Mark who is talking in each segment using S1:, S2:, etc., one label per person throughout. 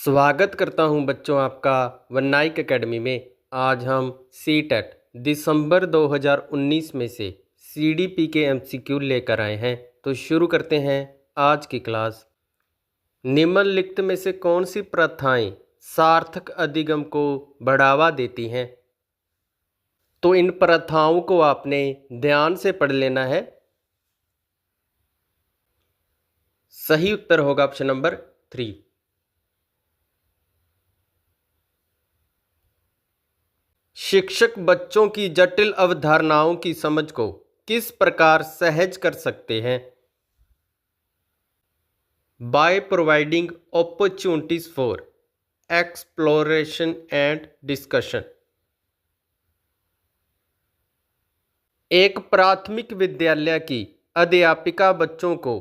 S1: स्वागत करता हूं बच्चों आपका वन्नाइक एकेडमी में। आज हम सीटेट दिसंबर 2019 में से सीडीपी के एमसीक्यू लेकर आए हैं। तो शुरू करते हैं आज की क्लास। निम्नलिखित में से कौन सी प्रथाएं सार्थक अधिगम को बढ़ावा देती हैं? तो इन प्रथाओं को आपने ध्यान से पढ़ लेना है। सही उत्तर होगा ऑप्शन नंबर 3। शिक्षक बच्चों की जटिल अवधारणाओं की समझ को किस प्रकार सहज कर सकते हैं? By providing opportunities for exploration and discussion. एक प्राथमिक विद्यालय की अध्यापिका बच्चों को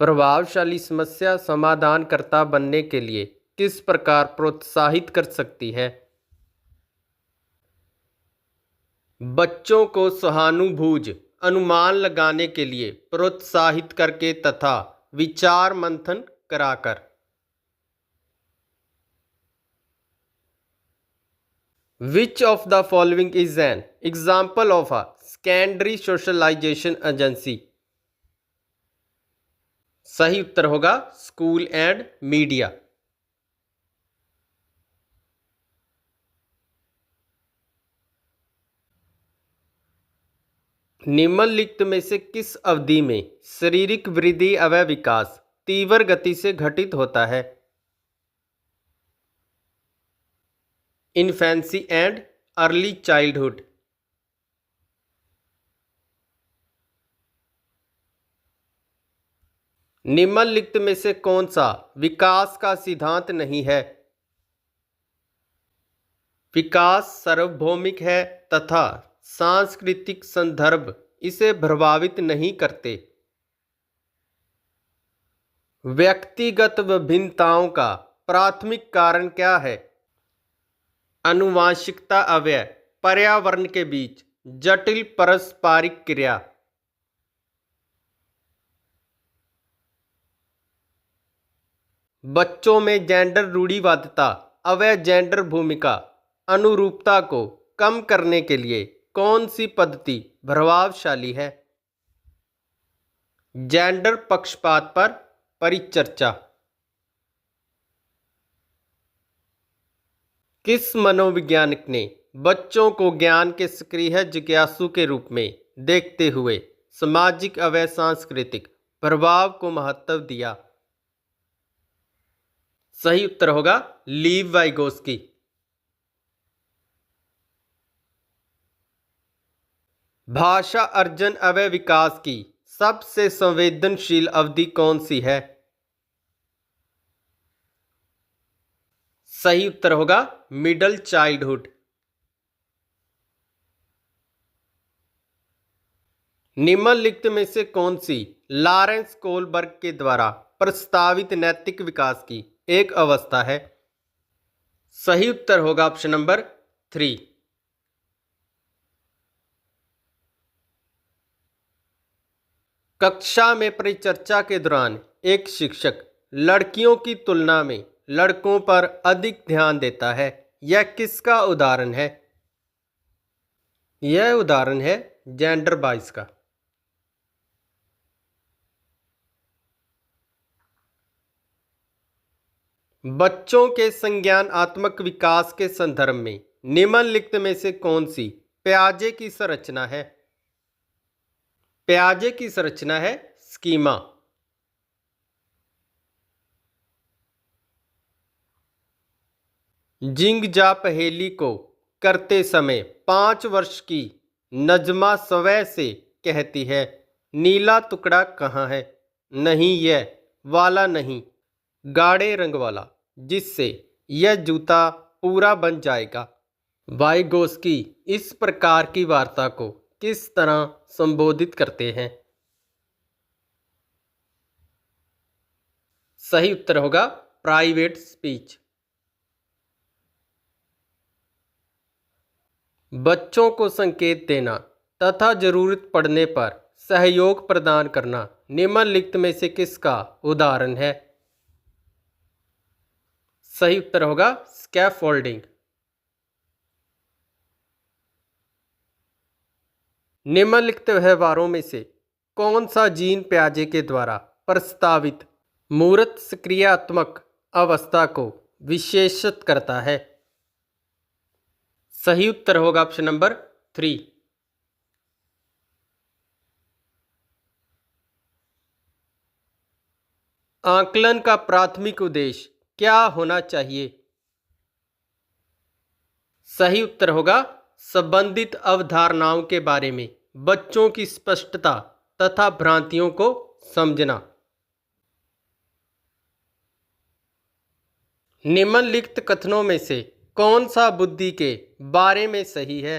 S1: प्रभावशाली समस्या समाधानकर्ता बनने के लिए किस प्रकार प्रोत्साहित कर सकती है? बच्चों को सहानुभूति अनुमान लगाने के लिए प्रोत्साहित करके तथा विचार मंथन कराकर। Which of the following is an example of a secondary socialization agency? सही उत्तर होगा स्कूल एंड मीडिया। निम्नलिखित में से किस अवधि में शारीरिक वृद्धि अवय विकास तीव्र गति से घटित होता है? Infancy and early childhood. निम्नलिखित में से कौन सा विकास का सिद्धांत नहीं है? विकास सार्वभौमिक है तथा सांस्कृतिक संदर्भ इसे प्रभावित नहीं करते। व्यक्तिगत विभिन्नताओं का प्राथमिक कारण क्या है? आनुवंशिकता अवयव पर्यावरण के बीच जटिल पारस्परिक क्रिया। बच्चों में जेंडर रूढ़िवादिता अवयव जेंडर भूमिका अनुरूपता को कम करने के लिए कौन सी पद्धति प्रभावशाली है? जेंडर पक्षपात पर परिचर्चा। किस मनोवैज्ञानिक ने बच्चों को ज्ञान के सक्रिय जिज्ञासु के रूप में देखते हुए सामाजिक अवयव सांस्कृतिक प्रभाव को महत्व दिया? सही उत्तर होगा लीव वाइगोस्की। भाषा अर्जन अवयव विकास की सबसे संवेदनशील अवधि कौन सी है? सही उत्तर होगा मिडल चाइल्डहुड। निम्नलिखित में से कौन सी लॉरेंस कोलबर्ग के द्वारा प्रस्तावित नैतिक विकास की एक अवस्था है? सही उत्तर होगा ऑप्शन नंबर 3। कक्षा में परिचर्चा के दौरान एक शिक्षक लड़कियों की तुलना में लड़कों पर अधिक ध्यान देता है। यह किसका उदाहरण है? यह उदाहरण है जेंडर बाइस का। बच्चों के संज्ञानात्मक विकास के संदर्भ में निम्नलिखित में से कौन सी पियाजे की संरचना है? पियाजे की संरचना है स्कीमा। जिंग जा पहेली को करते समय 5 वर्ष की नजमा स्वयं से कहती है, नीला टुकड़ा कहाँ है? नहीं, यह वाला नहीं, गाढ़े रंग वाला, जिससे यह जूता पूरा बन जाएगा। वाइगोस्की इस प्रकार की वार्ता को किस तरह संबोधित करते हैं? सही उत्तर होगा प्राइवेट स्पीच। बच्चों को संकेत देना तथा जरूरत पड़ने पर सहयोग प्रदान करना निम्नलिखित में से किसका उदाहरण है? सही उत्तर होगा स्कैफोल्डिंग। निम्नलिखित व्यवहारों में से कौन सा जीन प्याजे के द्वारा प्रस्तावित मूर्त सक्रियात्मक अवस्था को विशेषित करता है? सही उत्तर होगा ऑप्शन नंबर 3। आकलन का प्राथमिक उद्देश्य क्या होना चाहिए? सही उत्तर होगा संबंधित अवधारणाओं के बारे में बच्चों की स्पष्टता तथा भ्रांतियों को समझना। निम्नलिखित कथनों में से कौन सा बुद्धि के बारे में सही है?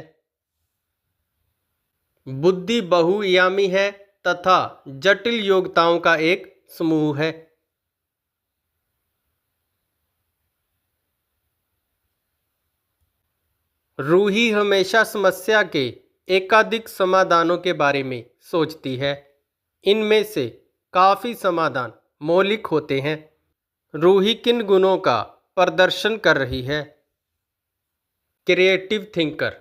S1: बुद्धि बहुआयामी है तथा जटिल योग्यताओं का एक समूह है। रूही हमेशा समस्या के एकाधिक समाधानों के बारे में सोचती है। इनमें से काफ़ी समाधान मौलिक होते हैं। रूही किन गुणों का प्रदर्शन कर रही है? Creative thinker.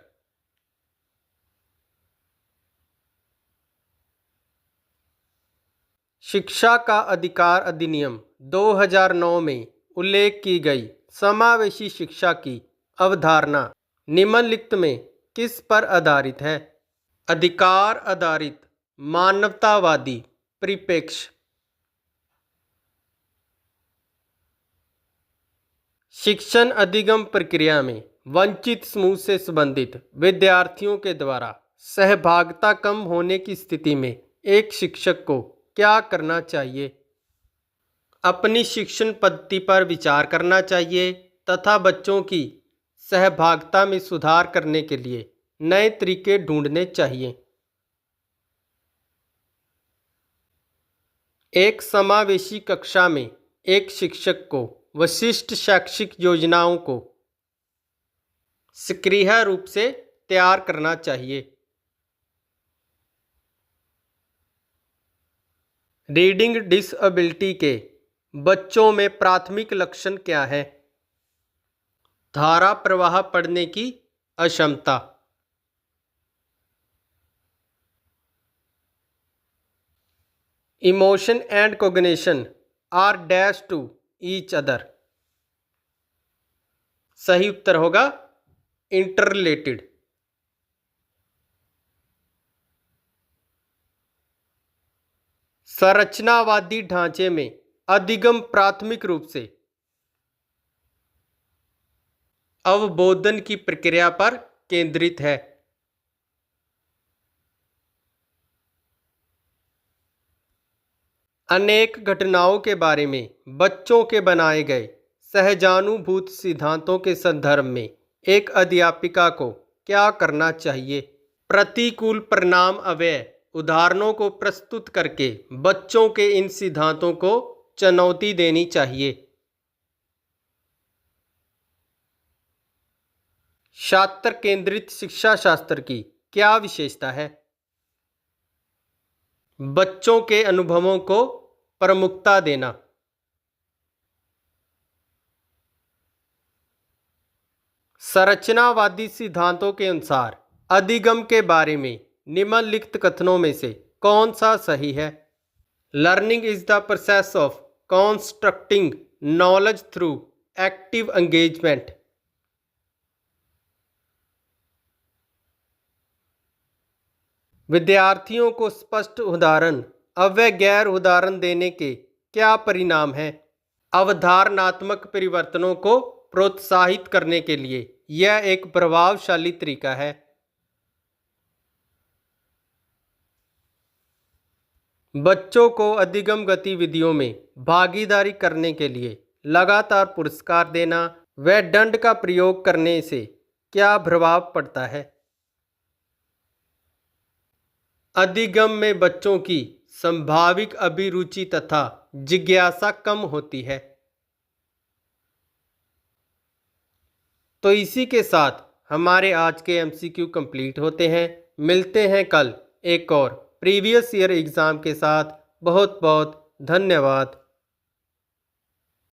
S1: शिक्षा का अधिकार अधिनियम 2009 में उल्लेख की गई समावेशी शिक्षा की अवधारणा निम्नलिखित में किस पर आधारित है? अधिकार आधारित मानवतावादी परिप्रेक्ष्य। शिक्षण अधिगम प्रक्रिया में वंचित समूह से संबंधित विद्यार्थियों के द्वारा सहभागिता कम होने की स्थिति में एक शिक्षक को क्या करना चाहिए? अपनी शिक्षण पद्धति पर विचार करना चाहिए तथा बच्चों की सहभागिता में सुधार करने के लिए नए तरीके ढूंढने चाहिए। एक समावेशी कक्षा में एक शिक्षक को विशिष्ट शैक्षिक योजनाओं को सक्रिय रूप से तैयार करना चाहिए। रीडिंग डिसएबिलिटी के बच्चों में प्राथमिक लक्षण क्या है? धारा प्रवाह पढ़ने की अक्षमता। Emotion and cognition are dash to each other. सही उत्तर होगा इंटररिलेटेड। संरचनावादी ढांचे में अधिगम प्राथमिक रूप से अवबोधन की प्रक्रिया पर केंद्रित है। अनेक घटनाओं के बारे में बच्चों के बनाए गए सहजानुभूत सिद्धांतों के संदर्भ में एक अध्यापिका को क्या करना चाहिए? प्रतिकूल परिणाम अवयव उदाहरणों को प्रस्तुत करके बच्चों के इन सिद्धांतों को चुनौती देनी चाहिए। छात्र केंद्रित शिक्षा शास्त्र की क्या विशेषता है? बच्चों के अनुभवों को प्रमुखता देना। संरचनावादी सिद्धांतों के अनुसार अधिगम के बारे में निम्नलिखित कथनों में से कौन सा सही है? Learning is the process of constructing knowledge through active engagement. विद्यार्थियों को स्पष्ट उदाहरण अव्यय गैर उदाहरण देने के क्या परिणाम हैं? अवधारणात्मक परिवर्तनों को प्रोत्साहित करने के लिए यह एक प्रभावशाली तरीका है। बच्चों को अधिगम गतिविधियों में भागीदारी करने के लिए लगातार पुरस्कार देना व दंड का प्रयोग करने से क्या प्रभाव पड़ता है? अधिगम में बच्चों की संभावित अभिरुचि तथा जिज्ञासा कम होती है। तो इसी के साथ हमारे आज के एमसीक्यू कंप्लीट होते हैं। मिलते हैं कल एक और प्रीवियस ईयर एग्ज़ाम के साथ। बहुत बहुत धन्यवाद।